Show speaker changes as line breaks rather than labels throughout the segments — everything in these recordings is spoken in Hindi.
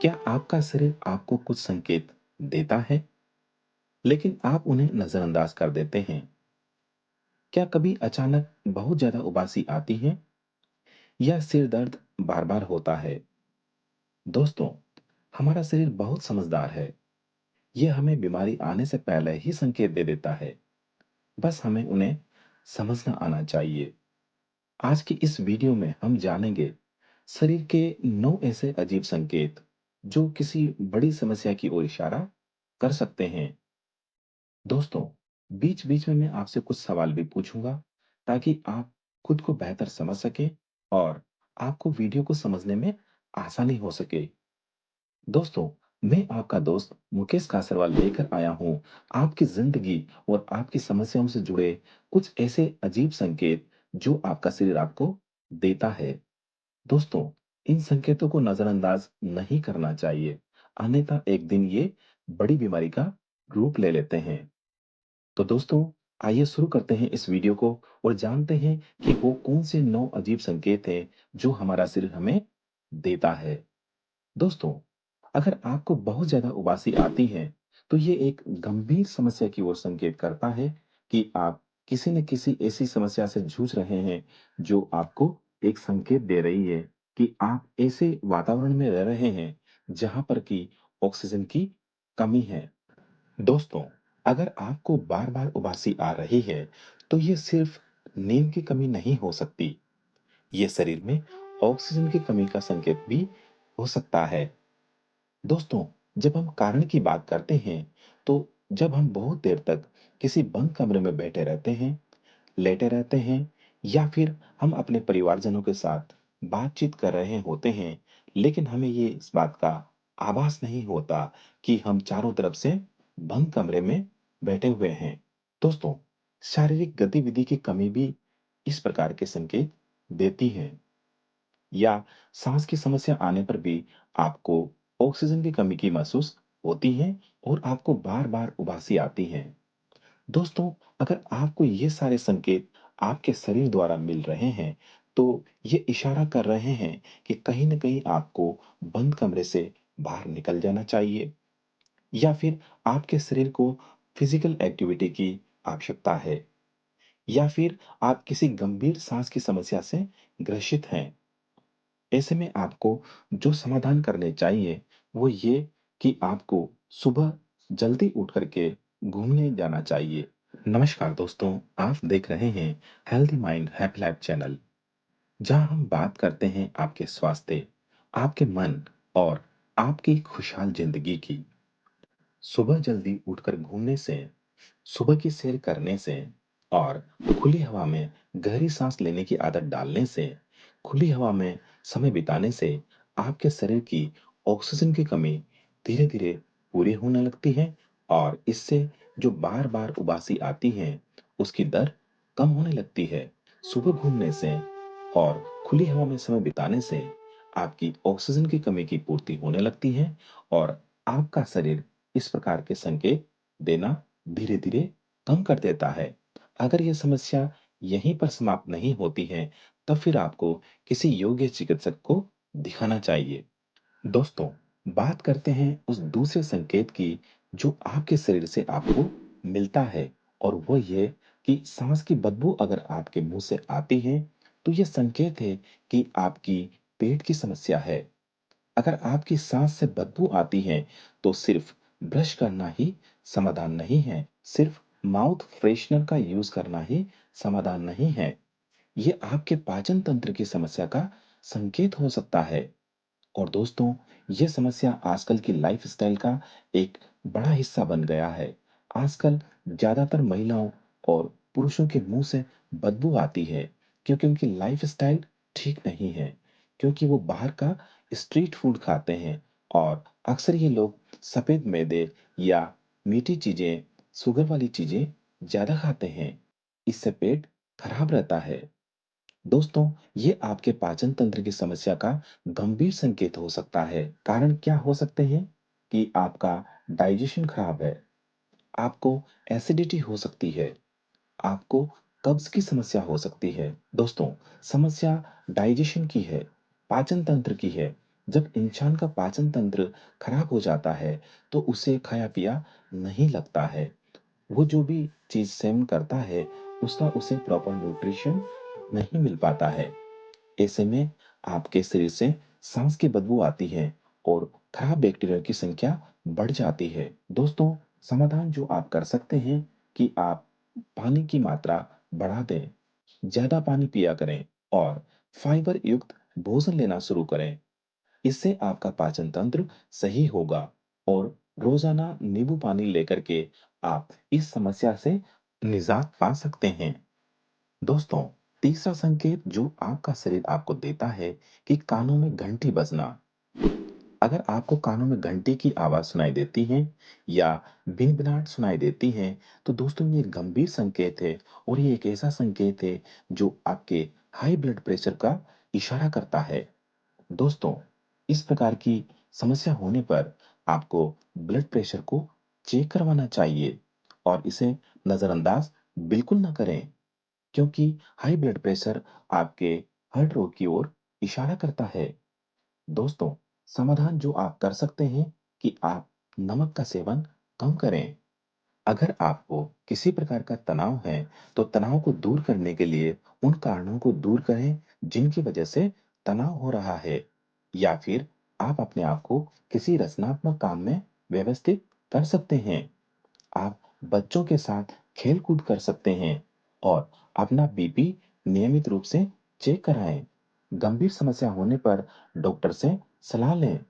क्या आपका शरीर आपको कुछ संकेत देता है, लेकिन आप उन्हें नज़रअंदाज कर देते हैं? क्या कभी अचानक बहुत ज़्यादा उबासी आती है या सिर दर्द बार-बार होता है? दोस्तों, हमारा शरीर बहुत समझदार है। ये हमें बीमारी आने से पहले ही संकेत दे देता है। बस हमें उन्हें समझना आना चाहिए। आज की इस वीडियो में हम जानेंगे शरीर के 9 ऐसे अजीब संकेत जो किसी बड़ी समस्या की ओर इशारा कर सकते हैं। दोस्तों, बीच-बीच में मैं आपसे कुछ सवाल भी पूछूंगा ताकि आप खुद को बेहतर समझ सकें और आपको वीडियो को समझने में आसानी हो सके। दोस्तों, मैं आपका दोस्त मुकेश कासरवाल लेकर आया हूं आपकी जिंदगी और आपकी समस्याओं से जुड़े कुछ ऐसे अजीब संकेत जो आपका शरीर आपको देता है। दोस्तों, इन संकेतों को नजरअंदाज नहीं करना चाहिए, अन्यथा एक दिन ये बड़ी बीमारी का रूप ले लेते हैं। तो दोस्तों, आइए शुरू करते हैं इस वीडियो को और जानते हैं कि वो कौन से 9 अजीब संकेत हैं जो हमारा शरीर हमें देता है। दोस्तों, अगर आपको बहुत ज़्यादा उबासी आती है, तो ये एक गंभीर समस्या की ओर संकेत करता है कि आप किसी न किसी ऐसी समस्या से जूझ रहे हैं, जो आपको एक संकेत दे रही है कि आप ऐसे वातावरण में रह रहे हैं, जहाँ पर कि ऑक्सीजन की कमी है। दोस्तों, अगर आपको बार-बार उबासी आ रही है, तो ये सिर्फ नींद की कमी नहीं हो सकती। ये शरीर में ऑक्सीजन की कमी का संकेत भी हो सकता है। दोस्तों, जब हम कारण की बात करते हैं, तो जब हम बहुत देर तक किसी बंद कमरे में बैठे रहते हैं, लेटे रहते हैं या फिर हम अपने परिवारजनों के साथ बातचीत कर रहे होते हैं, लेकिन हमें ये इस बात का आभास नहीं होता कि हम चारों तरफ से बंद कमरे में बैठे हुए हैं। दोस्तों, शारीरिक गतिविधि की कमी भी इस प्रकार के संकेत देती है या सांस की समस्या आने पर भी आपको ऑक्सीजन की कमी की महसूस होती है और आपको बार-बार उबासी आती है। दोस्तों, अगर आपको ये सारे संकेत आपके शरीर द्वारा मिल रहे हैं, तो ये इशारा कर रहे हैं कि कहीं न कहीं आपको बंद कमरे से बाहर निकल जाना चाहिए या फिर आपके शरीर को फिजिकल एक्टिविटी की आवश्यकता है या फिर आप किसी गंभीर सांस की समस्या से ग्रसित हैं। ऐसे में आपको जो समाधान करने चाहिए, वो ये कि आपको सुबह जल्दी उठ कर के घूमने जाना चाहिए। नमस्कार दोस्तों, आप देख रहे हैं healthy mind happy life channel, जहां हम बात करते हैं आपके स्वास्थ्य, आपके मन और आपकी खुशहाल जिंदगी की। सुबह जल्दी उठकर घूमने से, सुबह की सैर करने से और खुली हवा में गहरी सांस लेने की आदत डालने से, खुली हवा में समय बिताने से आपके शरीर की ऑक्सीजन की कमी धीरे-धीरे पूरी होने लगती है और इससे जो बार-बार उबासी आती है, उसकी दर कम होने लगती है। सुबह घूमने से और खुली हवा में समय बिताने से आपकी ऑक्सीजन की कमी की पूर्ति होने लगती है और आपका शरीर इस प्रकार के संकेत देना धीरे-धीरे कम कर देता है। अगर ये समस्या यहीं पर समाप्त नहीं होती है, तब फिर आपको किसी योग्य चिकित्सक को दिखाना चाहिए। दोस्तों, बात करते हैं उस दूसरे संकेत की जो आपके शरीर से आपको मिलता है और वो ये कि सांस की बदबू अगर आपके मुंह से आती है, तो ये संकेत है कि आपकी पेट की समस्या है। अगर आपकी सांस से बदबू आती है, तो सिर्फ ब्रश करना ही समाधान नहीं है, सिर्फ माउथ फ्रेशनर का यूज करना ही समाधान नहीं है। ये आपके पाचन तंत्र की समस्या का संकेत हो सकता है। और दोस्तों, ये समस्या आजकल की लाइफस्टाइल का एक बड़ा हिस्सा बन गया है। आजकल ज़्यादातर महिलाओं और पुरुषों के मुँह से बदबू आती है क्योंकि उनकी लाइफस्टाइल ठीक नहीं है, क्योंकि वो बाहर का स्ट्रीट फूड खाते हैं और अक्सर ये लोग सफ़ेद मैदे या मीठी चीज़ें, शुगर वाली चीज़ें ज़्यादा खाते हैं। इससे पेट खराब रहता है। दोस्तों, ये आपके पाचन तंत्र की समस्या का गंभीर संकेत हो सकता है। कारण क्या हो सकते हैं कि आपका डाइजेशन खराब है, आपको एसिडिटी हो सकती है, आपको कब्ज की समस्या हो सकती है। दोस्तों, समस्या डाइजेशन की है, पाचन तंत्र की है। जब इंसान का पाचन तंत्र खराब हो जाता है, तो उसे खाया-पिया नहीं लगता है। वो जो भी चीज़ सेवन करता है, उसका उसे प्रॉपर न्यूट्रिशन नहीं मिल पाता है। ऐसे में आपके शरीर से सांस की बदबू आती है और खराब बैक्टीरिया की संख्या बढ़ जाती है। दोस्तों, समाधान जो आप कर सकते हैं कि आप पानी की मात्रा बढ़ा दें, ज़्यादा पानी पिया करें और फाइबर युक्त भोजन लेना शुरू करें। इससे आपका पाचन तंत्र सही होगा और रोजाना नींबू पानी लेकर के आप इस समस्या से निजात पा सकते हैं। दोस्तों, तीसरा संकेत जो आपका शरीर आपको देता है कि कानों में घंटी बजना। अगर आपको कानों में घंटी की आवाज सुनाई देती है या भिनभिनाहट सुनाई देती है, तो दोस्तों ये गंभीर संकेत है और ये एक ऐसा संकेत है जो आपके हाई ब्लड प्रेशर का इशारा करता है। दोस्तों, इस प्रकार की समस्या होने पर आपको ब्लड प्रेशर को चेक करवाना चाहिए और इसे नजरअंदाज बिल्कुल ना करें, क्योंकि हाई ब्लड प्रेशर आपके हार्ट रोग की ओर इशारा करता है। दोस्तों, समाधान जो आप कर सकते हैं कि आप नमक का सेवन कम करें। अगर आपको किसी प्रकार का तनाव है, तो तनाव को दूर करने के लिए उन कारणों को दूर करें जिनकी वजह से तनाव हो रहा है, या फिर आप अपने आप को किसी रचनात्मक काम में व्यवस्थित कर सकते हैं। आप बच्चों के साथ खेल-कूद कर सकते हैं और अपना बीपी नियमित रूप से चेक कराएं। गंभीर समस्या होने पर डॉक्टर से सलाह लें,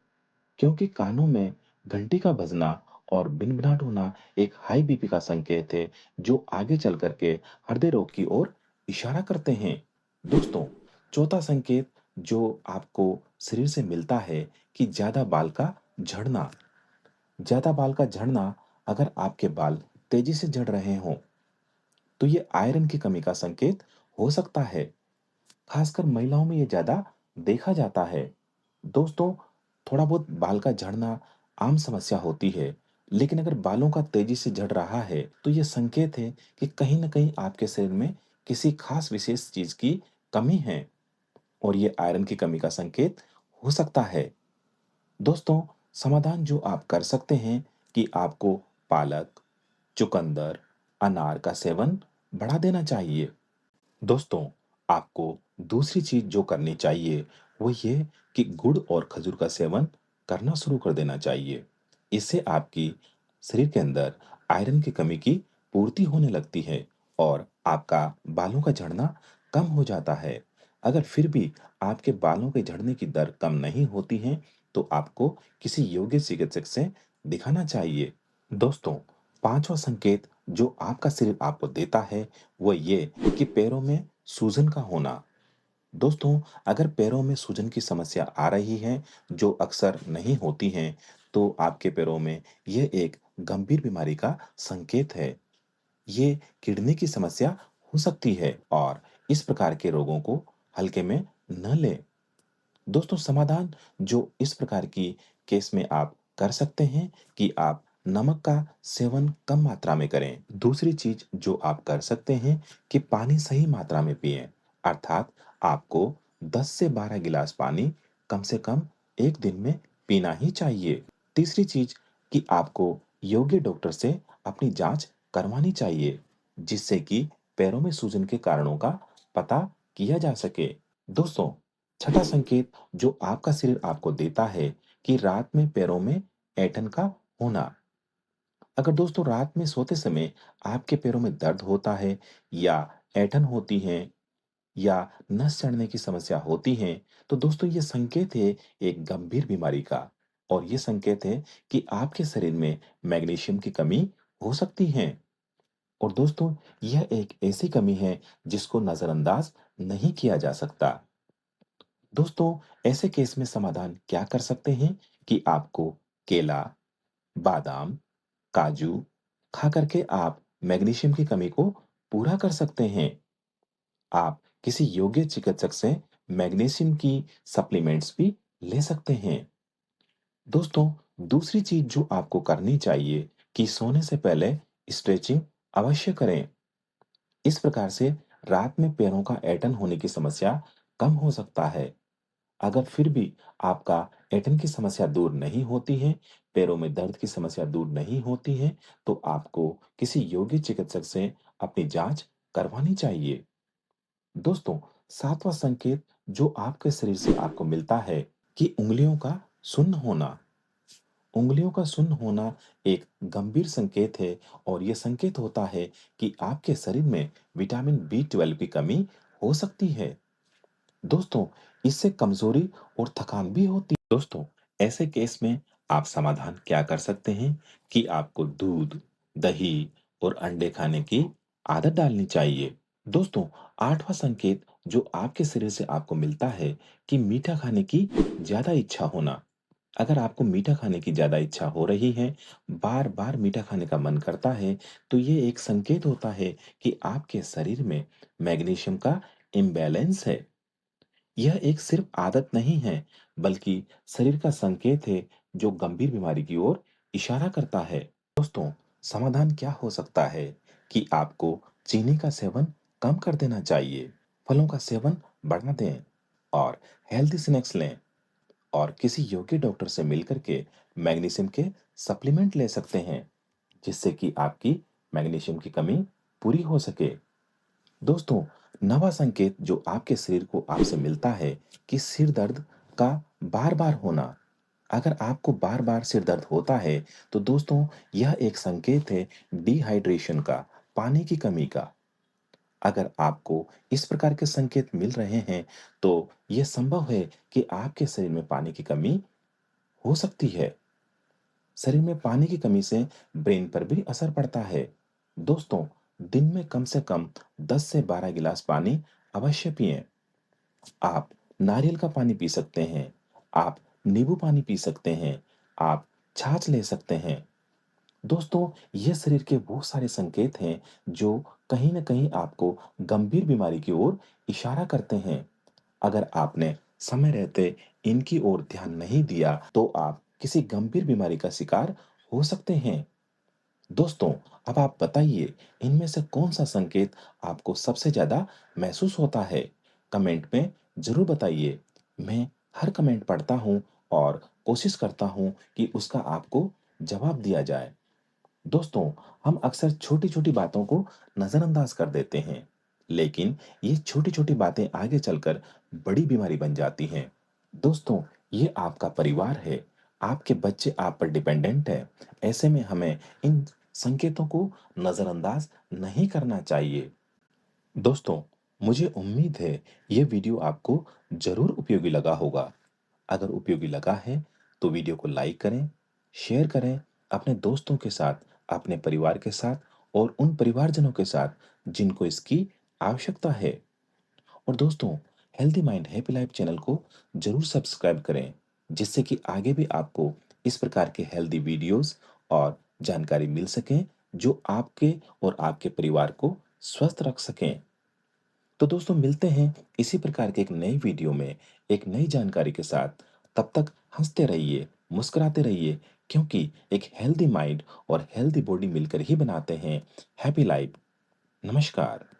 क्योंकि कानों में घंटी का बजना और भिनभिनाहट होना एक हाई बीपी का संकेत है, जो आगे चल कर के हृदय रोग की ओर इशारा करते हैं। दोस्तों, चौथा संकेत जो आपको शरीर से मिलता है कि ज़्यादा बाल का झड़ना। ज़्यादा बाल का झड़ना, अगर आपके बाल तेजी से झड़ रहे हों, तो ये आयरन की कमी का संकेत हो सकता है। खासकर महिलाओं में ये ज़्यादा देखा जाता है। दोस्तों, थोड़ा बहुत बाल का झड़ना आम समस्या होती है, लेकिन अगर बालों का तेजी से झड़ रहा है, तो ये संकेत है कि कहीं न कहीं आपके शरीर में किसी खास विशेष चीज़ की कमी है और ये आयरन की कमी का संकेत हो सकता है। दोस्तों, समाधान जो आप कर सकते हैं कि आपको पालक, चुकंदर, अनार का सेवन बढ़ा देना चाहिए। दोस्तों, आपको दूसरी चीज़ जो करनी चाहिए, वो ये कि गुड़ और खजूर का सेवन करना शुरू कर देना चाहिए। इससे आपकी शरीर के अंदर आयरन की कमी की पूर्ति होने लगती है और आपका बालों का झड़ना कम हो जाता है। अगर फिर भी आपके बालों के झड़ने की दर कम नहीं होती है, तो आपको किसी योग्य चिकित्सक से दिखाना चाहिए। दोस्तों, पाँचवाँ संकेत जो आपका शरीर आपको देता है, वो ये कि पैरों में सूजन का होना। दोस्तों, अगर पैरों में सूजन की समस्या आ रही है, जो अक्सर नहीं होती है, तो आपके पैरों में ये एक गंभीर बीमारी का संकेत है। ये किडनी की समस्या हो सकती है और इस प्रकार के रोगों को हल्के में न लें। दोस्तों, समाधान जो इस प्रकार की केस में आप कर सकते हैं कि आप नमक का सेवन कम मात्रा में करें। दूसरी चीज जो आप कर सकते हैं कि पानी सही मात्रा में पिएं। अर्थात आपको 10 से 12 गिलास पानी कम से कम एक दिन में पीना ही चाहिए। तीसरी चीज कि आपको योग्य डॉक्टर से अपनी जांच करवानी चाहिए, जिससे कि पैरों में सूजन के कारणों का पता किया जा सके। दोस्तों, छठा संकेत जो आपका शरीर आपको देता है कि रात में पैरों में ऐंठन का होना। अगर दोस्तों रात में सोते समय आपके पैरों में दर्द होता है या ऐंठन होती है या नस चढ़ने की समस्या होती है, तो दोस्तों ये संकेत है एक गंभीर बीमारी का और ये संकेत है कि आपके शरीर में मैग्नीशियम की कमी हो सकती है। और दोस्तों, यह एक ऐसी कमी है जिसको नजरअंदाज नहीं किया जा सकता। दोस्तों, ऐसे केस में समाधान क्या कर सकते हैं कि आपको केला, बादाम, काजू खा करके आप मैग्नीशियम की कमी को पूरा कर सकते हैं। आप किसी योग्य चिकित्सक से मैग्नीशियम की सप्लीमेंट्स भी ले सकते हैं। दोस्तों, दूसरी चीज जो आपको करनी चाहिए कि सोने से पहले स्ट्रेचिंग अवश्य करें। इस प्रकार से रात में पैरों का ऐंठन होने की समस्या कम हो सकता है। अगर फिर भी आपका ऐंठन की समस्या दूर नहीं होती है, पैरों में दर्द की समस्या दूर नहीं होती है, तो आपको किसी योग्य चिकित्सक से अपनी जाँच करवानी चाहिए। दोस्तों, 7वाँ संकेत जो आपके शरीर से आपको मिलता है कि उँगलियों का सुन्न होना। उँगलियों का सुन्न होना एक गंभीर संकेत है और ये संकेत होता है कि आपके शरीर में विटामिन बी12 की कमी हो सकती है। दोस्तों, इससे कमजोरी और थकान भी होती है। दोस्तों, ऐसे केस में आप समाधान क्या कर सकते हैं कि आपको दूध, दही और अंडे खाने की आदत डालनी चाहिए। दोस्तों, 8वां संकेत जो आपके शरीर से आपको मिलता है कि मीठा खाने की ज़्यादा इच्छा होना। अगर आपको मीठा खाने की ज़्यादा इच्छा हो रही है, बार-बार मीठा खाने का मन करता है, तो ये एक संकेत होता है कि आपके शरीर में मैग्नीशियम का इम्बैलेंस है। यह एक सिर्फ आदत नहीं है, बल्कि शरीर का संकेत है जो गंभीर बीमारी की ओर इशारा करता है। दोस्तों, समाधान क्या हो सकता है कि आपको चीनी का सेवन कम कर देना चाहिए, फलों का सेवन बढ़ा दें और हेल्दी स्नैक्स लें और किसी योग्य डॉक्टर से मिलकर के मैग्नीशियम के सप्लीमेंट ले सकते हैं, जिससे कि आपकी मैग्नीशियम की कमी पूरी हो सके। दोस्तों, नवा संकेत जो आपके शरीर को आपसे मिलता है कि सिर दर्द का बार-बार होना। अगर आपको बार-बार सिर दर्द होता है, तो दोस्तों यह एक संकेत है डिहाइड्रेशन का, पानी की कमी का। अगर आपको इस प्रकार के संकेत मिल रहे हैं, तो यह संभव है कि आपके शरीर में पानी की कमी हो सकती है। शरीर में पानी की कमी से ब्रेन पर भी असर पड़ता है। दोस्तों, दिन में कम से कम 10 से 12 गिलास पानी अवश्य पिएँ। आप नारियल का पानी पी सकते हैं, आप नींबू पानी पी सकते हैं, आप छाछ ले सकते हैं। दोस्तों, ये शरीर के वो सारे संकेत हैं जो कहीं न कहीं आपको गंभीर बीमारी की ओर इशारा करते हैं। अगर आपने समय रहते इनकी ओर ध्यान नहीं दिया, तो आप किसी गंभीर बीमारी का शिकार हो सकते हैं। दोस्तों, अब आप बताइए, इनमें से कौन-सा संकेत आपको सबसे ज़्यादा महसूस होता है? कमेंट में ज़रूर बताइए। मैं हर कमेंट पढ़ता हूँ और कोशिश करता हूँ कि उसका आपको जवाब दिया जाए। दोस्तों, हम अक्सर छोटी-छोटी बातों को नज़रअंदाज कर देते हैं, लेकिन ये छोटी-छोटी बातें आगे चलकर बड़ी बीमारी बन जाती हैं। दोस्तों, ये आपका परिवार है, आपके बच्चे आप पर डिपेंडेंट हैं। ऐसे में हमें इन संकेतों को नज़रअंदाज नहीं करना चाहिए। दोस्तों, मुझे उम्मीद है ये वीडियो आपको ज़रूर उपयोगी लगा होगा। अगर उपयोगी लगा है, तो वीडियो को लाइक करें, शेयर करें अपने दोस्तों के साथ, अपने परिवार के साथ और उन परिवारजनों के साथ जिनको इसकी आवश्यकता है। और दोस्तों, healthy mind happy life channel को ज़रूर सब्सक्राइब करें, जिससे कि आगे भी आपको इस प्रकार के हेल्दी वीडियोज़ और जानकारी मिल सकें, जो आपके और आपके परिवार को स्वस्थ रख सकें। तो दोस्तों, मिलते हैं इसी प्रकार के एक नई वीडियो में, एक नई जानकारी के साथ। तब तक हँसते रहिए, मुस्कुराते रहिए, क्योंकि एक हेल्दी माइंड और हेल्दी बॉडी मिलकर ही बनाते हैं हैप्पी लाइफ। नमस्कार।